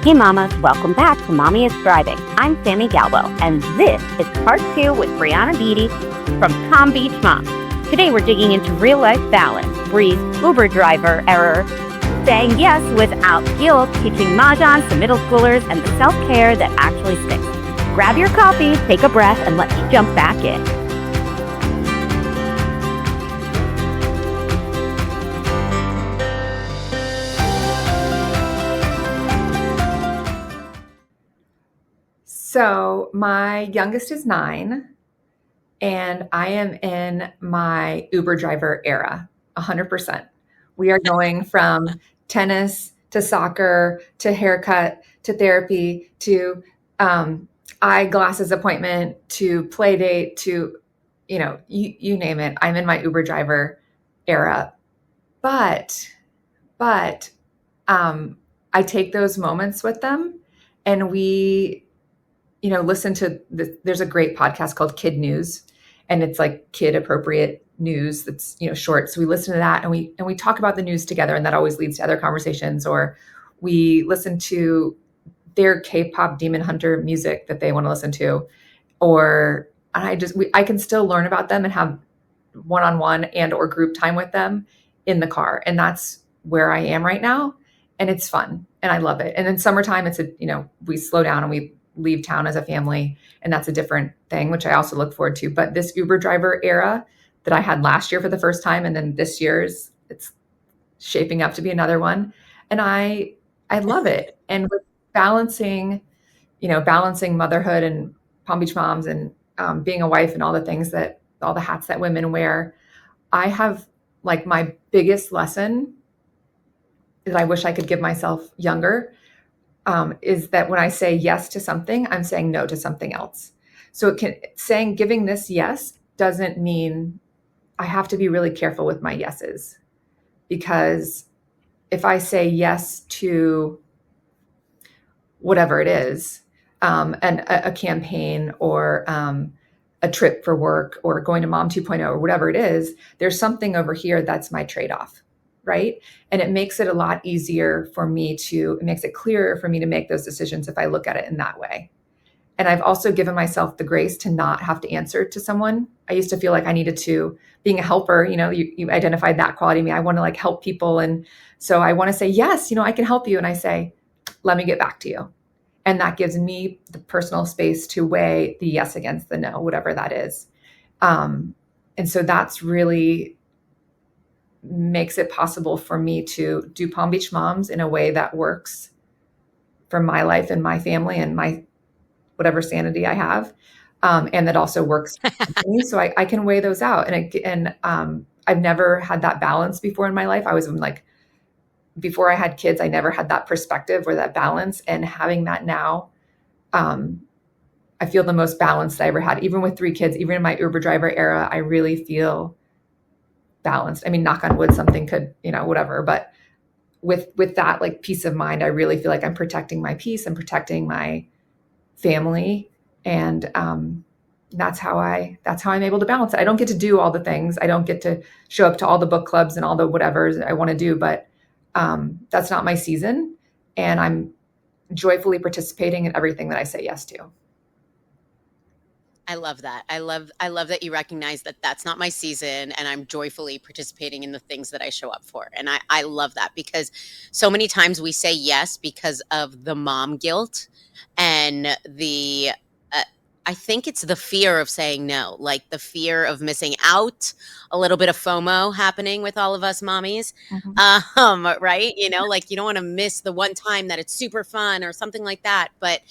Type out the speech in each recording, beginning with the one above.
Hey mamas, welcome back to Mommy is Thriving. I'm Sami Galbo, and this is part 2 with Briana Beatty from Palm Beach Mom. Today we're digging into real-life balance, Bree's Uber driver error, saying yes without guilt, teaching Mahjong to middle schoolers, and the self-care that actually sticks. Grab your coffee, take a breath, and let's jump back in. So my youngest is 9, and I am in my Uber driver era, 100%. We are going from tennis to soccer to haircut to therapy to eyeglasses appointment to play date to, you name it. I'm in my Uber driver era. But I take those moments with them, and we listen to there's a great podcast called Kid News, and it's like kid appropriate news that's, short. So we listen to that and we talk about the news together, and that always leads to other conversations. Or we listen to their K-pop Demon Hunter music that they want to listen to, I can still learn about them and have one-on-one and or group time with them in the car. And that's where I am right now. And it's fun and I love it. And in summertime, it's we slow down and we leave town as a family, and that's a different thing, which I also look forward to. But this Uber driver era that I had last year for the first time, and then this year's, it's shaping up to be another one, and I love it. And with balancing motherhood and Palm Beach moms and being a wife and all the hats that women wear, I have like my biggest lesson that I wish I could give myself younger. Is that when I say yes to something, I'm saying no to something else. So giving this yes doesn't mean I have to be really careful with my yeses, because if I say yes to whatever it is, and a campaign or a trip for work or going to Mom 2.0 or whatever it is, there's something over here that's my trade-off. Right. And it makes it a lot easier for me it makes it clearer for me to make those decisions if I look at it in that way. And I've also given myself the grace to not have to answer to someone. I used to feel like I needed to, being a helper, you identified that quality in me. I want to like help people. And so I want to say, yes, I can help you. And I say, let me get back to you. And that gives me the personal space to weigh the yes against the no, whatever that is. And so that's really makes it possible for me to do Palm Beach Moms in a way that works for my life and my family and my whatever sanity I have, and that also works for me. So I can weigh those out. And I've never had that balance before in my life. I was like, before I had kids, I never had that perspective or that balance. And having that now, I feel the most balanced I ever had. Even with 3 kids, even in my Uber driver era, I really feel balanced. I mean, knock on wood, something could, whatever. But with that like peace of mind, I really feel like I'm protecting my peace and protecting my family. And that's how I'm able to balance it. I don't get to do all the things. I don't get to show up to all the book clubs and all the whatevers I want to do, but that's not my season. And I'm joyfully participating in everything that I say yes to. I love that. I love that you recognize that that's not my season, and I'm joyfully participating in the things that I show up for. And I love that, because so many times we say yes because of the mom guilt and I think it's the fear of saying no, like the fear of missing out, a little bit of FOMO happening with all of us mommies. Mm-hmm. Right. Like you don't want to miss the one time that it's super fun or something like that. But,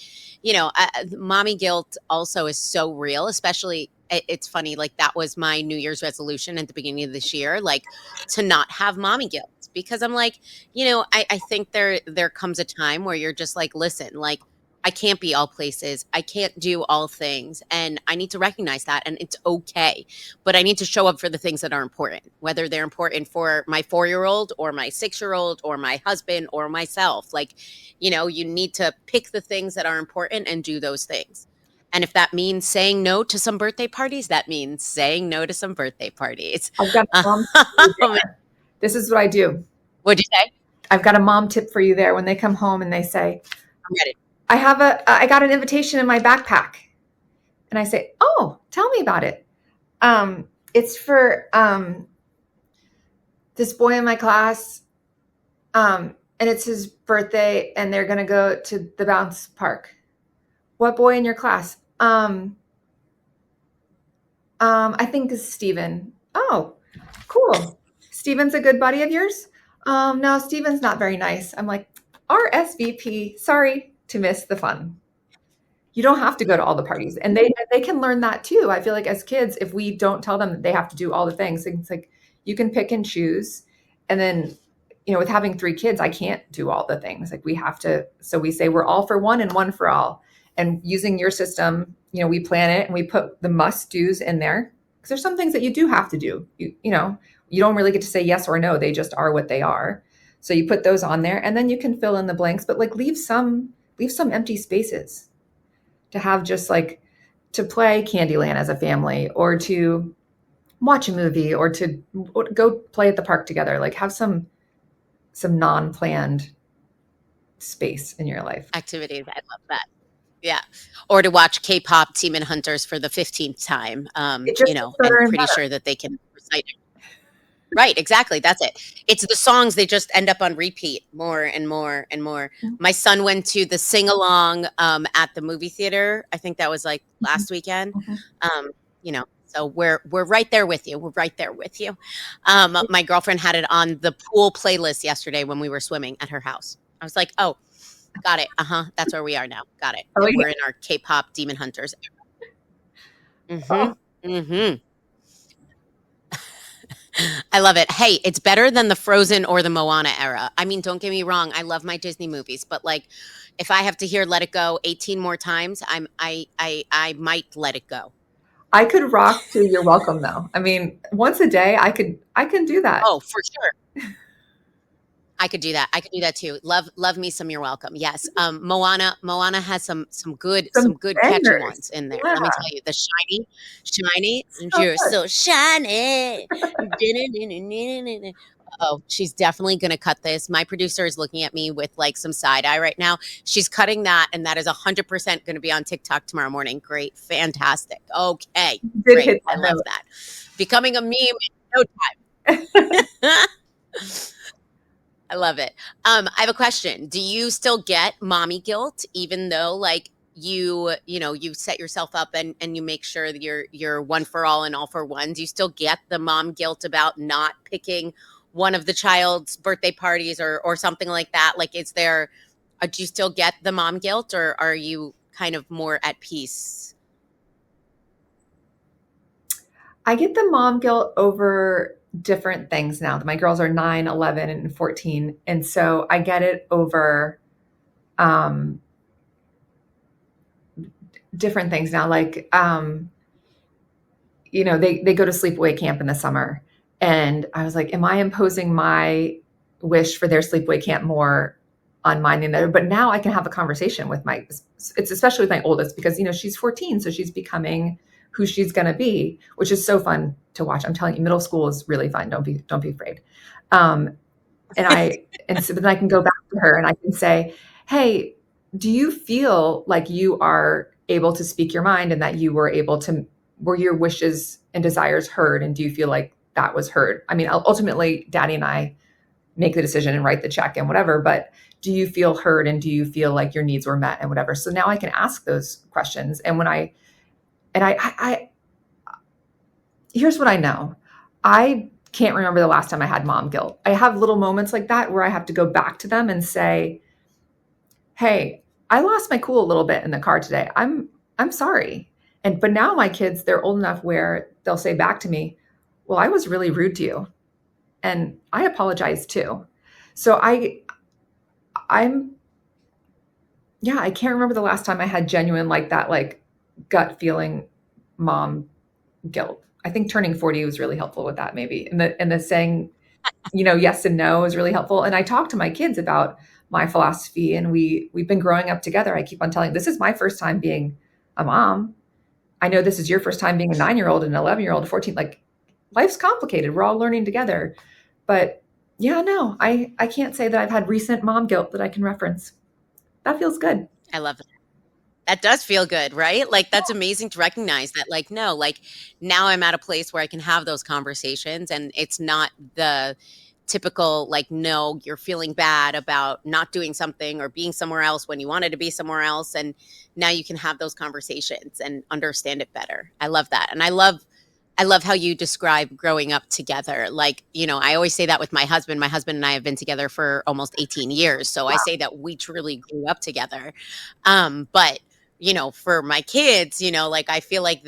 mommy guilt also is so real, especially it's funny. Like that was my New Year's resolution at the beginning of this year, like to not have mommy guilt, because I'm like, I think there comes a time where you're just like, listen, like, I can't be all places. I can't do all things. And I need to recognize that. And it's okay. But I need to show up for the things that are important, whether they're important for my 4-year-old or my 6-year-old or my husband or myself. Like, you need to pick the things that are important and do those things. And if that means saying no to some birthday parties, that means saying no to some birthday parties. I've got this is what I do. What'd you say? I've got a mom tip for you there. When they come home and they say, I'm ready. I got an invitation in my backpack, and I say, "Oh, tell me about it." It's for this boy in my class, and it's his birthday, and they're gonna go to the bounce park. What boy in your class? I think it's Steven. Oh, cool. Steven's a good buddy of yours? No, Steven's not very nice. I'm like, RSVP, sorry to miss the fun. You don't have to go to all the parties. And they can learn that too. I feel like as kids, if we don't tell them that they have to do all the things, it's like you can pick and choose. And then, with having 3 kids, I can't do all the things. Like we have to, so we say we're all for one and one for all. And using your system, we plan it and we put the must do's in there. Because there's some things that you do have to do. You don't really get to say yes or no. They just are what they are. So you put those on there and then you can fill in the blanks, but like leave some empty spaces to have just like to play Candyland as a family or to watch a movie or to go play at the park together. Like have some non-planned space in your life. Activities. I love that. Yeah. Or to watch K-pop Demon Hunters for the 15th time. I'm pretty sure that they can recite it. Right, exactly. That's it. It's the songs, they just end up on repeat more and more and more. Mm-hmm. My son went to the sing-along at the movie theater. I think that was like last weekend. Mm-hmm. So we're right there with you. We're right there with you. My girlfriend had it on the pool playlist yesterday when we were swimming at her house. I was like, oh, got it. That's where we are now. Got it. Oh, we're in our K-pop Demon Hunters. Mm-hmm. Oh. Mm-hmm. I love it. Hey, it's better than the Frozen or the Moana era. I mean, don't get me wrong. I love my Disney movies, but like, if I have to hear "Let It Go" 18 more times, I might let it go. I could rock to "You're Welcome" though. I mean, once a day, I can do that. Oh, for sure. I could do that. I could do that too. Love me some "You're Welcome." Yes. Moana has some good catchy ones in there. Yeah. Let me tell you, the shiny, and you're so shiny. Oh, she's definitely going to cut this. My producer is looking at me with like some side eye right now. She's cutting that, and that is 100% going to be on TikTok tomorrow morning. Great. Fantastic. Okay. Great. I love that. Becoming a meme in no time. I love it. I have a question. Do you still get mommy guilt, even though like you set yourself up and you make sure that you're one for all and all for one? Do you still get the mom guilt about not picking one of the child's birthday parties or something like that? Like, do you still get the mom guilt, or are you kind of more at peace? I get the mom guilt over different things now. My girls are 9, 11, and 14. And so I get it over different things now. Like, they go to sleepaway camp in the summer. And I was like, am I imposing my wish for their sleepaway camp more on mine than the other? But now I can have a conversation with it's especially with my oldest, because, she's 14. So she's becoming who she's going to be, which is so fun to watch. I'm telling you, middle school is really fun. Don't be afraid. So then I can go back to her and I can say, hey, do you feel like you are able to speak your mind and that you were your wishes and desires heard? And do you feel like that was heard? I mean, ultimately Daddy and I make the decision and write the check and whatever, but do you feel heard? And do you feel like your needs were met and whatever? So now I can ask those questions. And here's what I know. I can't remember the last time I had mom guilt. I have little moments like that where I have to go back to them and say, hey, I lost my cool a little bit in the car today. I'm sorry. But now my kids, they're old enough where they'll say back to me, well, I was really rude to you. And I apologize too. So I can't remember the last time I had genuine like that, like gut feeling mom guilt. I think turning 40 was really helpful with that, maybe. And the saying, yes and no is really helpful. And I talk to my kids about my philosophy, and we've been growing up together. I keep on telling, this is my first time being a mom. I know this is your first time being a 9-year-old, an 11-year-old, 14. Like, life's complicated. We're all learning together. But yeah, no, I can't say that I've had recent mom guilt that I can reference. that feels good. I love that. That does feel good, right? Like, that's amazing to recognize that, like, no, like, now I'm at a place where I can have those conversations, and it's not the typical, like, no, you're feeling bad about not doing something or being somewhere else when you wanted to be somewhere else. And now you can have those conversations and understand it better. I love that. And I love how you describe growing up together. Like, I always say that with my husband. My husband and I have been together for almost 18 years. So I say that we truly grew up together. But for my kids, like, I feel like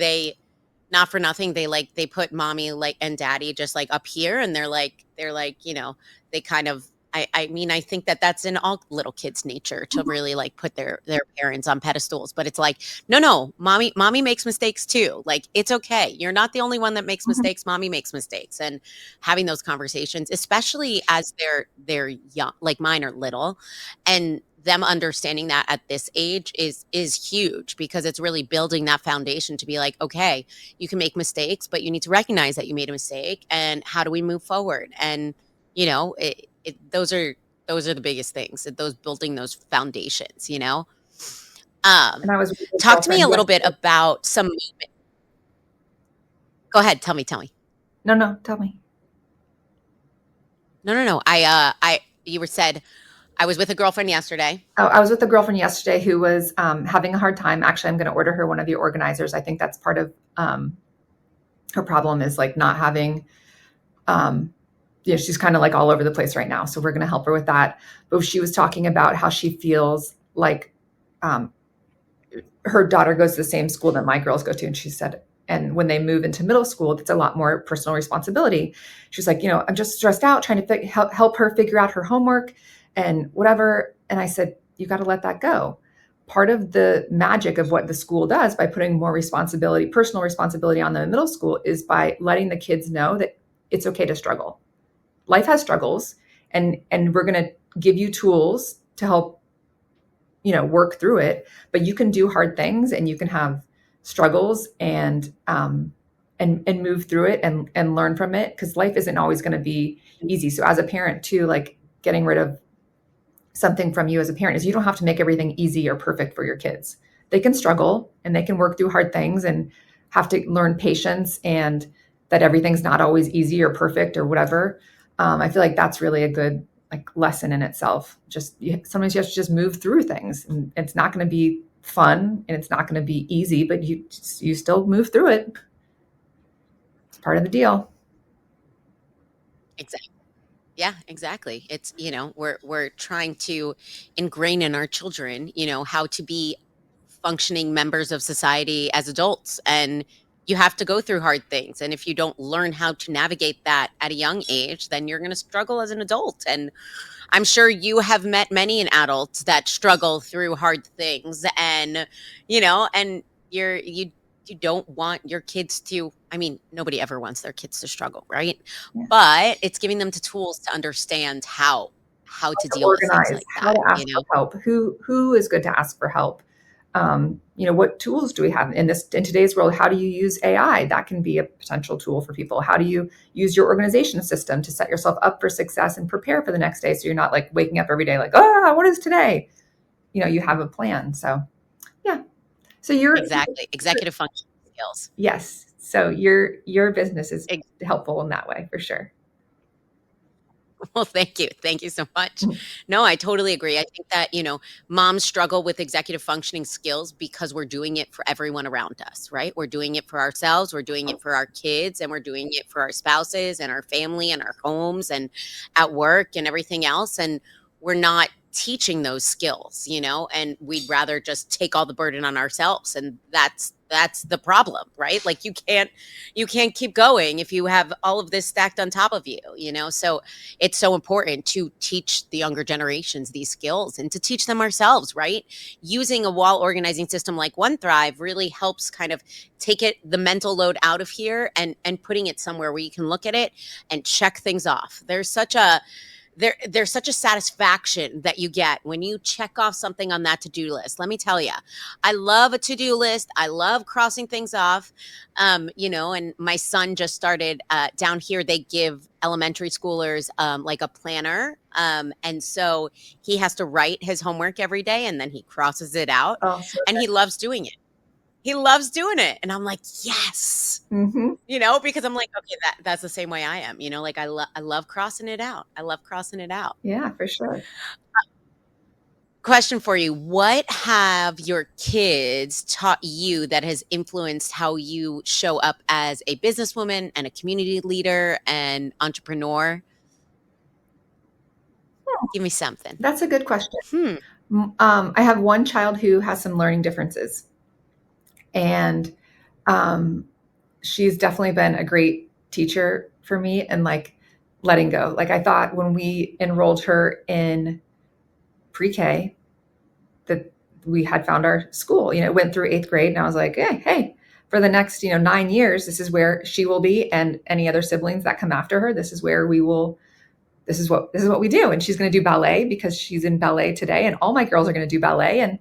not for nothing, they put mommy like and daddy just like up here, and they're like, they kind of, I mean, I think that that's in all little kids' nature to really like put their parents on pedestals, but it's like, no, mommy makes mistakes too. Like, it's okay. You're not the only one that makes mistakes. Mommy makes mistakes. And having those conversations, especially as they're young, like mine are little, and them understanding that at this age is huge, because it's really building that foundation to be like, okay, you can make mistakes, but you need to recognize that you made a mistake, and how do we move forward? And those are the biggest things, those building those foundations. And I was with a Talk to me a girlfriend little bit yesterday. about some. Go ahead, tell me. No, tell me. No. You were said I was with a girlfriend yesterday. Oh, I was with a girlfriend yesterday who was having a hard time. Actually, I'm going to order her one of the organizers. I think that's part of her problem, is like not having, she's kind of like all over the place right now. So we're going to help her with that. But she was talking about how she feels like her daughter goes to the same school that my girls go to. And she said, and when they move into middle school, it's a lot more personal responsibility. She's like, I'm just stressed out trying to help her figure out her homework and whatever. And I said, you got to let that go. Part of the magic of what the school does by putting more responsibility, personal responsibility on them in middle school, is by letting the kids know that it's okay to struggle. Life has struggles, and we're going to give you tools to help, work through it, but you can do hard things, and you can have struggles and move through it and learn from it, because life isn't always going to be easy. So as a parent too, like, getting rid of something from you as a parent is you don't have to make everything easy or perfect for your kids. They can struggle and they can work through hard things and have to learn patience, and that everything's not always easy or perfect or whatever. I feel like that's really a good lesson in itself. Sometimes you have to just move through things, and it's not going to be fun and it's not going to be easy, but you still move through it. It's part of the deal. Exactly. Yeah, exactly. It's, we're trying to ingrain in our children, how to be functioning members of society as adults. And you have to go through hard things. And if you don't learn how to navigate that at a young age, then you're going to struggle as an adult. And I'm sure you have met many adults that struggle through hard things, and, and you don't want your kids to, I mean, nobody ever wants their kids to struggle, right? Yeah. But it's giving them the tools to understand how to deal with things Organize, like how that, to ask for help, who is good to ask for help. What tools do we have in today's world? How do you use AI? That can be a potential tool for people. How do you use your organization system to set yourself up for success and prepare for the next day, so you're not like waking up every day like, what is today? You have a plan. So yeah. So exactly, executive function skills. Yes. So your business is helpful in that way, for sure. Well, thank you so much. Mhm. No, I totally agree. I think that moms struggle with executive functioning skills because we're doing it for everyone around us, right? We're doing it for ourselves, we're doing it for our kids, and we're doing it for our spouses and our family and our homes and at work and everything else, and we're not teaching those skills, and we'd rather just take all the burden on ourselves, and that's the problem, right? Like, you can't keep going if you have all of this stacked on top of you. So it's so important to teach the younger generations these skills, and to teach them ourselves, right? Using a wall organizing system like OneThrive really helps kind of take the mental load out of here, and putting it somewhere where you can look at it and check things off. There's such a there's such a satisfaction that you get when you check off something on that to-do list. Let me tell you, I love a to-do list. I love crossing things off. And my son just started down here. They give elementary schoolers like a planner. And so he has to write his homework every day and then he crosses it out, Oh, so and he loves doing it. He loves doing it. And I'm like, yes, mm-hmm. Because I'm like, okay, that's the same way I am, like I love crossing it out. I love crossing it out. Yeah, for sure. Question for you. What have your kids taught you that has influenced how you show up as a businesswoman and a community leader and entrepreneur? Give me something. That's a good question. I have one child who has some learning differences. And she's definitely been a great teacher for me and like letting go. Like I thought when we enrolled her in pre-K that we had found our school, went through 8th grade and I was like, hey, for the next, 9 years, this is where she will be. And any other siblings that come after her, this is where we will, this is what we do. And she's going to do ballet because she's in ballet today. And all my girls are going to do ballet. And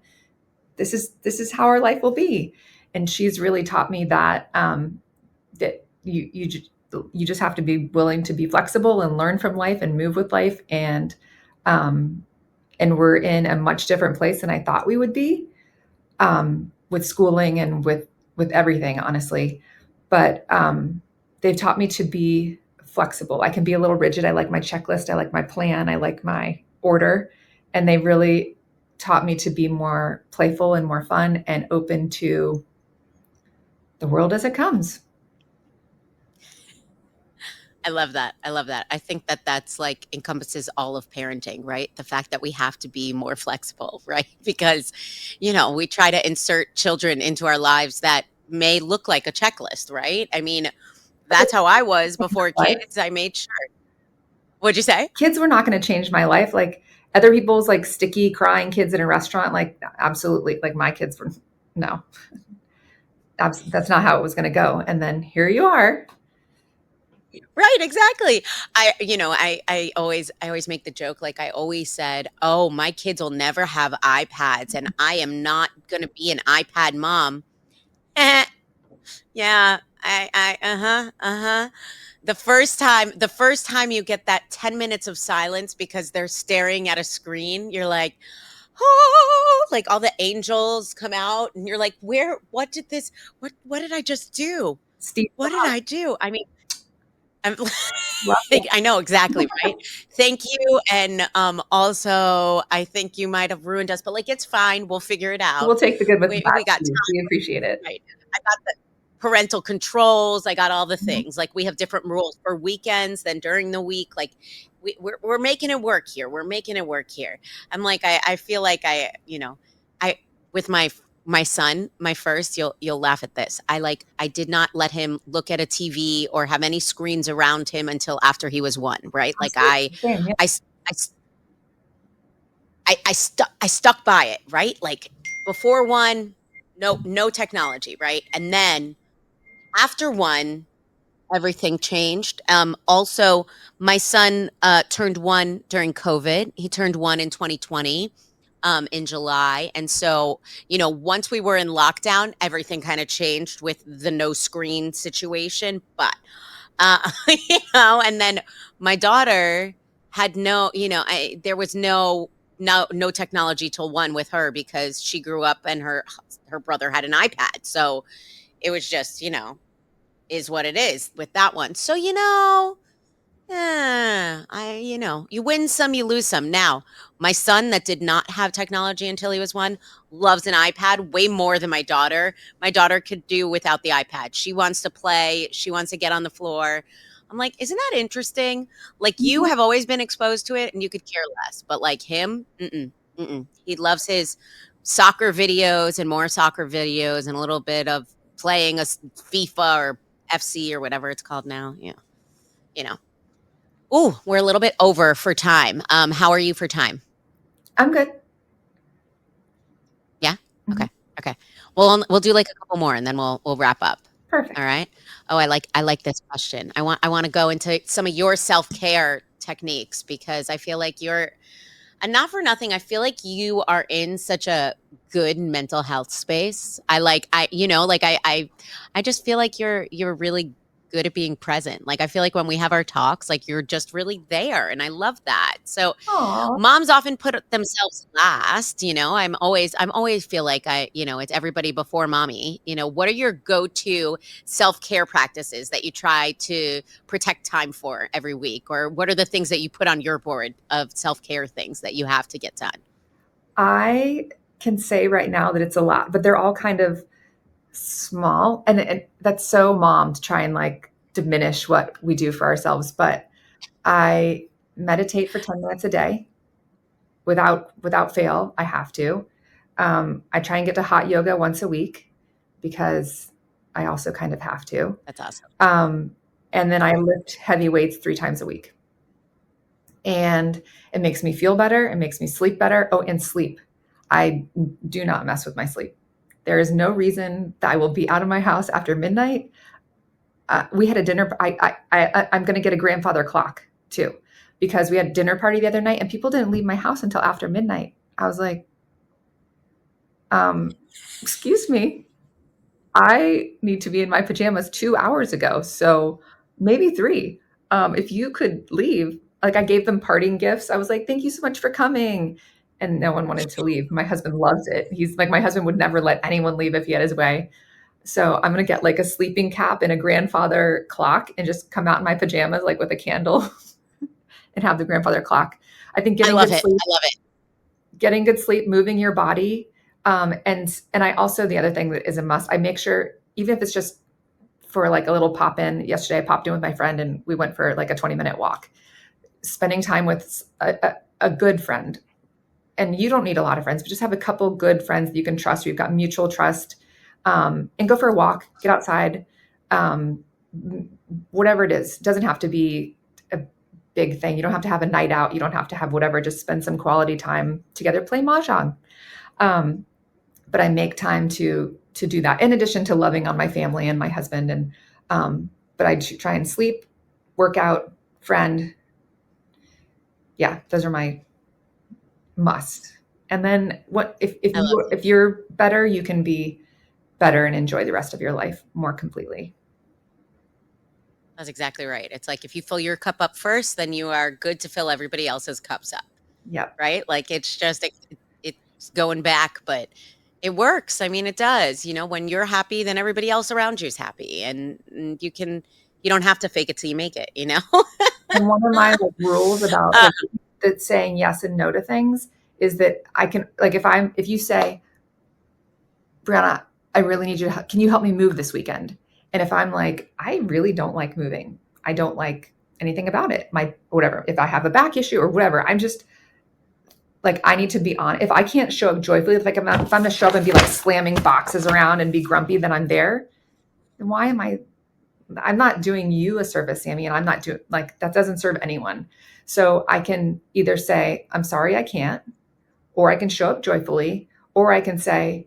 this is how our life will be. And she's really taught me that that you just have to be willing to be flexible and learn from life and move with life. And we're in a much different place than I thought we would be with schooling and with everything, honestly. But they've taught me to be flexible. I can be a little rigid. I like my checklist. I like my plan. I like my order. And they really taught me to be more playful and more fun and open to the world as it comes. I love that. I think that's like encompasses all of parenting, right? The fact that we have to be more flexible, right? Because, we try to insert children into our lives that may look like a checklist, right? I mean, that's how I was before kids. I made sure. What'd you say? Kids were not going to change my life. Like other people's like sticky crying kids in a restaurant, like absolutely. Like my kids were, no. That's not how it was going to go. And then here you are. Right, exactly. I always make the joke, like I always said, oh, my kids will never have iPads and I am not going to be an iPad mom. Yeah, The first time you get that 10 minutes of silence because they're staring at a screen, you're like, oh, like all the angels come out and you're like, what did I just do? Steve, what did I do? I mean, I know exactly, right? Thank you. And also, I think you might have ruined us, but like, it's fine. We'll figure it out. We'll take the good with the bad. We got time. We appreciate it. Right. I got the parental controls. I got all the things. Like we have different rules for weekends than during the week. Like we're making it work here. We're making it work here. I'm like, I feel like I with my son, my first, you'll laugh at this. I did not let him look at a TV or have any screens around him until after he was 1, right? Like I stuck by it, right? Like before 1, no technology, right? And then after 1, everything changed. Also, my son turned 1 during COVID. He turned 1 in 2020. In July. And so, once we were in lockdown, everything kind of changed with the no screen situation. But, and then my daughter had there was no technology till 1 with her because she grew up and her brother had an iPad. So it was just, is what it is with that one. So, you win some, you lose some. Now, my son that did not have technology until he was 1 loves an iPad way more than my daughter. My daughter could do without the iPad. She wants to play. She wants to get on the floor. I'm like, isn't that interesting? Like you have always been exposed to it and you could care less. But like him, he loves his soccer videos and more soccer videos and a little bit of playing a FIFA or FC or whatever it's called now. Yeah. Oh, we're a little bit over for time. How are you for time? I'm good. Yeah. Okay. Well, we'll do like a couple more and then we'll wrap up. Perfect. All right. Oh, I like this question. I want to go into some of your self-care techniques, because I feel like you're, and not for nothing, I feel like you are in such a good mental health space. I just feel like you're really good at being present. Like I feel like when we have our talks, like you're just really there, and I love that. So Oh, moms often put themselves last. I'm always feel like it's everybody before mommy. What are your go-to self-care practices that you try to protect time for every week, or what are the things that you put on your board of self-care things that you have to get done? I can say right now that it's a lot, but they're all kind of small, and that's so mom to try and like diminish what we do for ourselves. But I meditate for 10 minutes a day without fail. I have to. I try and get to hot yoga once a week because I also kind of have to. That's awesome. And then I lift heavy weights 3 times a week. And it makes me feel better. It makes me sleep better. Oh, and sleep. I do not mess with my sleep. There is no reason that I will be out of my house after midnight. We had a dinner. I'm going to get a grandfather clock too, because we had a dinner party the other night and people didn't leave my house until after midnight. I was like, excuse me, I need to be in my pajamas 2 hours ago. So maybe 3. If you could leave, like I gave them parting gifts. I was like, thank you so much for coming. And no one wanted to leave. My husband loves it. He's like, my husband would never let anyone leave if he had his way. So I'm going to get like a sleeping cap and a grandfather clock and just come out in my pajamas, like with a candle and have the grandfather clock. I think I love it. I love it. getting good sleep, moving your body. And I also, the other thing that is a must, I make sure, even if it's just for like a little pop in. Yesterday I popped in with my friend and we went for like a 20-minute walk, spending time with a good friend. And you don't need a lot of friends, but just have a couple good friends that you can trust, where you've got mutual trust, and go for a walk, get outside, whatever it is. It doesn't have to be a big thing. You don't have to have a night out. You don't have to have whatever, just spend some quality time together, play Mahjong. But I make time to do that, in addition to loving on my family and my husband. And but I try and sleep, work out, friend. Yeah, those are my must. And then what if you're better, you can be better and enjoy the rest of your life more completely. That's exactly right. It's like if you fill your cup up first, then you are good to fill everybody else's cups up. Yep. Right? Like it's just it's going back, but it works. I mean, it does. When you're happy, then everybody else around you is happy, and you don't have to fake it till you make it. And one of my rules about that saying yes and no to things is that I can, like, if you say, Briana, I really need you to, can you help me move this weekend? And if I'm like, I really don't like moving, I don't like anything about it, whatever, if I have a back issue or whatever, I'm just like, I need to be on. If I can't show up joyfully, if I'm going to show up and be like slamming boxes around and be grumpy, then I'm there. Then why am I'm not doing you a service, Sami, and I'm not doing, like, that doesn't serve anyone. So I can either say, I'm sorry, I can't, or I can show up joyfully, or I can say,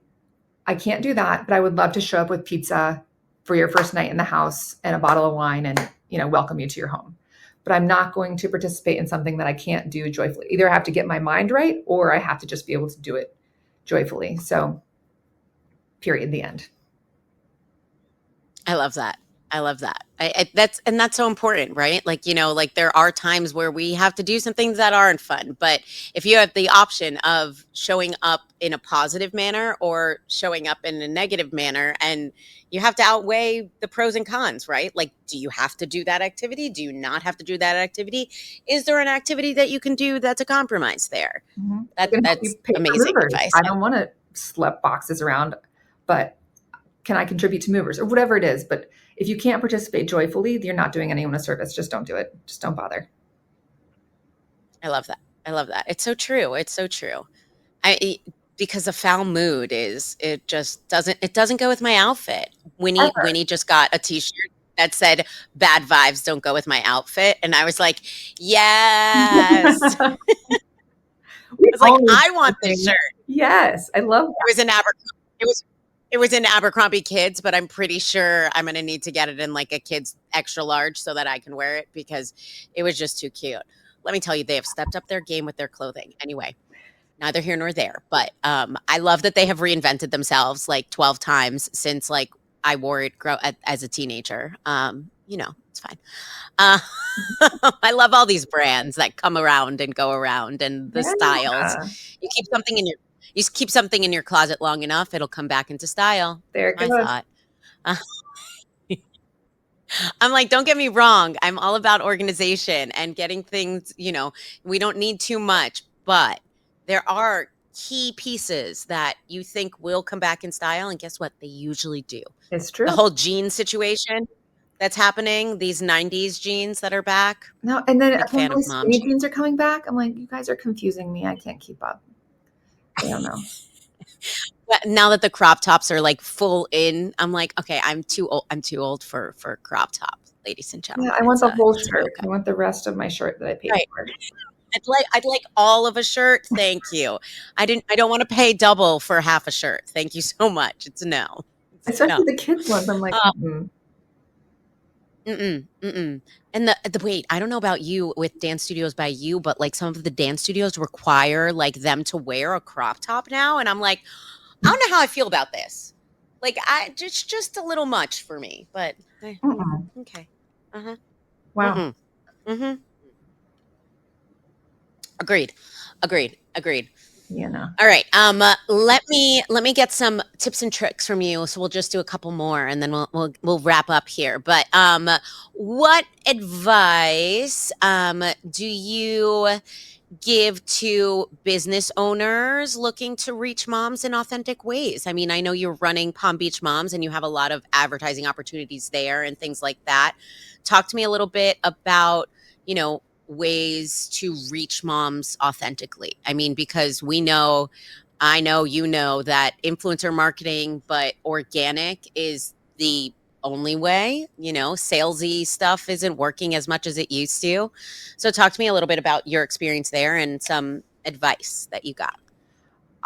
I can't do that, but I would love to show up with pizza for your first night in the house and a bottle of wine and, welcome you to your home. But I'm not going to participate in something that I can't do joyfully. Either I have to get my mind right, or I have to just be able to do it joyfully. So period, the end. I love that. I love that. That's so important, right? Like, like there are times where we have to do some things that aren't fun, but if you have the option of showing up in a positive manner or showing up in a negative manner, and you have to outweigh the pros and cons, right? Like, do you have to do that activity? Do you not have to do that activity? Is there an activity that you can do that's a compromise there? Mm-hmm. That's amazing advice. I don't want to slap boxes around, but can I contribute to movers or whatever it is? But if you can't participate joyfully, you're not doing anyone a service. Just don't do it. Just don't bother. I love that. I love that. It's so true. It's so true. Because a foul mood it doesn't go with my outfit. Winnie just got a t-shirt that said bad vibes don't go with my outfit. And I was like, yes. I was like, I want this shirt. Yes. I love that. It was in Abercrombie Kids, but I'm pretty sure I'm going to need to get it in like a kid's extra large so that I can wear it, because it was just too cute. let me tell you, they have stepped up their game with their clothing. Anyway, neither here nor there. But I love that they have reinvented themselves like 12 times since like I wore it as a teenager. It's fine. Uh, I love all these brands that come around and go around, and the styles. Yeah. You keep something in your closet long enough, it'll come back into style. There it That's goes. my thought. Uh, I'm like, don't get me wrong. I'm all about organization and getting things, we don't need too much, but there are key pieces that you think will come back in style. And guess what? They usually do. It's true. The whole jean situation that's happening, these 90s jeans that are back. No, and then Big fan of skinny mom. jeans are coming back. I'm like, you guys are confusing me. I can't keep up. I don't know. But now that the crop tops are like full in, I'm like, okay, I'm too old for crop top, ladies and gentlemen. Yeah, I want the whole It's shirt. okay. I want the rest of my shirt that I paid Right. for. I'd like all of a shirt. Thank you. I don't want to pay double for half a shirt. Thank you so much. It's a no. Especially the kids ones. I'm like, And the wait, I don't know about you with Dance Studios by You, but like some of the dance studios require like them to wear a crop top now, and I'm like, I don't know how I feel about this. Like, just a little much for me, but okay. Wow. Agreed. All right. Let me get some tips and tricks from you. So we'll just do a couple more, and then we'll wrap up here. But what advice do you give to business owners looking to reach moms in authentic ways? I mean, I know you're running Palm Beach Moms, and you have a lot of advertising opportunities there and things like that. Talk to me a little bit about, ways to reach moms authentically. I mean, because I know that influencer marketing, but organic is the only way. Salesy stuff isn't working as much as it used to. So talk to me a little bit about your experience there and some advice that you got.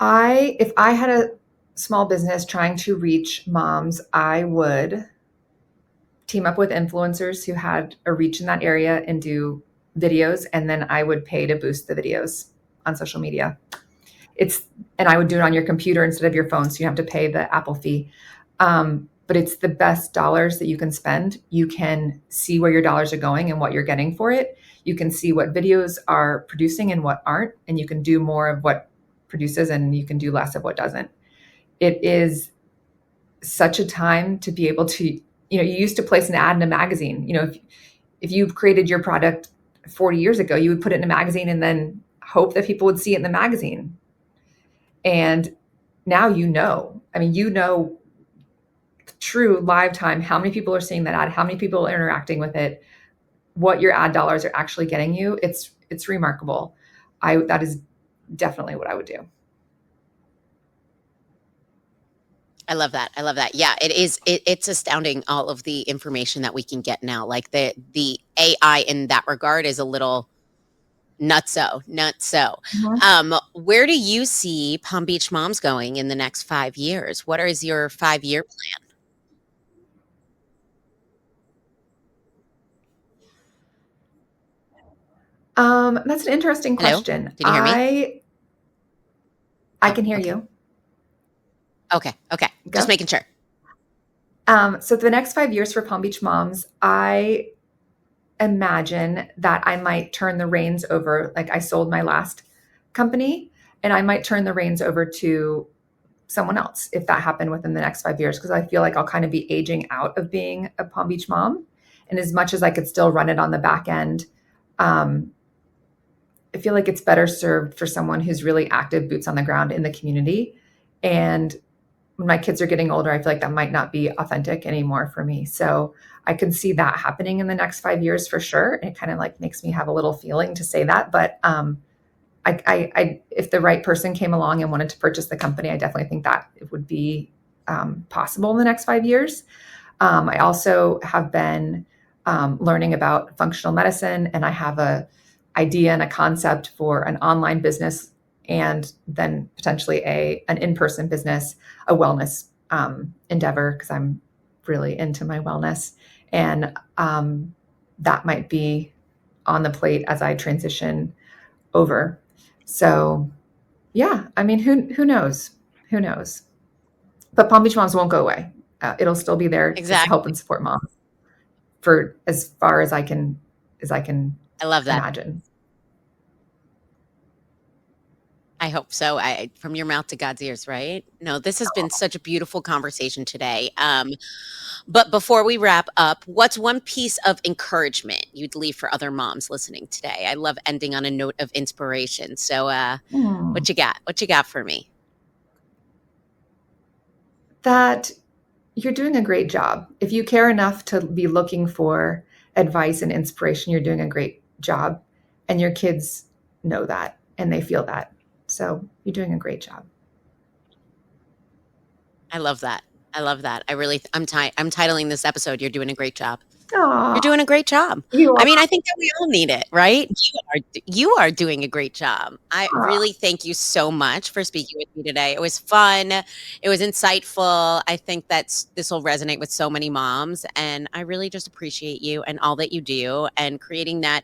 If I had a small business trying to reach moms, I would team up with influencers who had a reach in that area and do videos, and then I would pay to boost the videos on social media. And I would do it on your computer instead of your phone, so you have to pay the Apple fee. But it's the best dollars that you can spend. You can see where your dollars are going and what you're getting for it. You can see what videos are producing and what aren't, and you can do more of what produces and you can do less of what doesn't. It is such a time to be able to, you used to place an ad in a magazine. If you created your product 40 years ago, you would put it in a magazine and then hope that people would see it in the magazine. And now true live time, how many people are seeing that ad, how many people are interacting with it, what your ad dollars are actually getting you. It's remarkable. That is definitely what I would do. I love that. Yeah, it is. It's astounding, all of the information that we can get now. Like the AI in that regard is a little nutso. Where do you see Palm Beach Moms going in the next 5 years? What is your 5-year plan? That's an interesting question. Hello? Can you hear me? I can hear you. Okay. Just making sure. So the next 5 years for Palm Beach Moms, I imagine that I might turn the reins over. Like, I sold my last company, and I might turn the reins over to someone else if that happened within the next 5 years, because I feel like I'll kind of be aging out of being a Palm Beach mom. And as much as I could still run it on the back end, I feel like it's better served for someone who's really active, boots on the ground in the community. And when my kids are getting older, I feel like that might not be authentic anymore for me. So I can see that happening in the next 5 years for sure. And it kind of like makes me have a little feeling to say that. But if the right person came along and wanted to purchase the company, I definitely think that it would be possible in the next 5 years. I also have been learning about functional medicine, and I have a idea and a concept for an online business, and then potentially an in-person business, a wellness endeavor, because I'm really into my wellness. And that might be on the plate as I transition over. So yeah, I mean, who knows? Who knows? But Palm Beach Moms won't go away. It'll still be there to Exactly. help and support moms for as far as I can I love that. imagine. I hope so. From your mouth to God's ears, right? No, this has been such a beautiful conversation today. But before we wrap up, what's one piece of encouragement you'd leave for other moms listening today? I love ending on a note of inspiration. So, what you got? What you got for me? That you're doing a great job. If you care enough to be looking for advice and inspiration, you're doing a great job. And your kids know that and they feel that. So you're doing a great job. I love that. I love that. I'm titling this episode, You're Doing a Great Job. Aww, You're doing a great job. I mean, I think that we all need it, right? You are doing a great job. I really thank you so much for speaking with me today. It was fun. It was insightful. I think that this will resonate with so many moms. And I really just appreciate you and all that you do, and creating that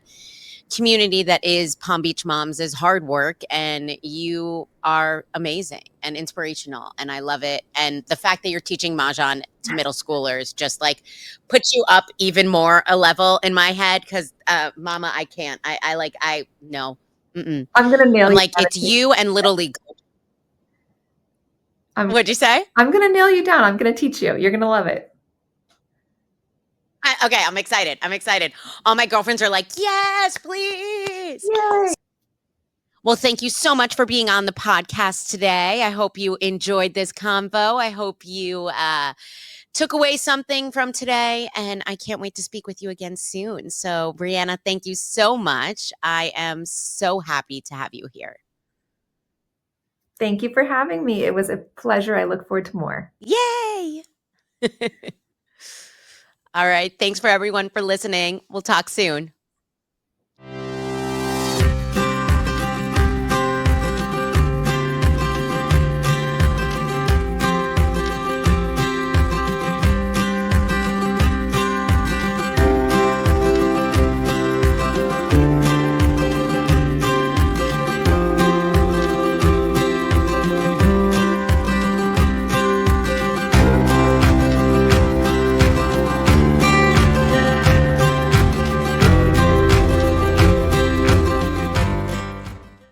community that is Palm Beach Moms is hard work, and you are amazing and inspirational, and I love it. And the fact that you're teaching Mahjong to middle schoolers just like puts you up even more a level in my head, because mama, I can't. No. Mm-mm. I'm gonna nail you. Like, it's you and Little League. What'd you say? I'm gonna nail you down. I'm gonna teach you. You're gonna love it. Okay, I'm excited. All my girlfriends are like, yes, please. Yay. Well, thank you so much for being on the podcast today. I hope you enjoyed this convo. I hope you took away something from today, and I can't wait to speak with you again soon. So, Briana, thank you so much. I am so happy to have you here. Thank you for having me. It was a pleasure. I look forward to more. Yay! All right. Thanks for everyone for listening. We'll talk soon.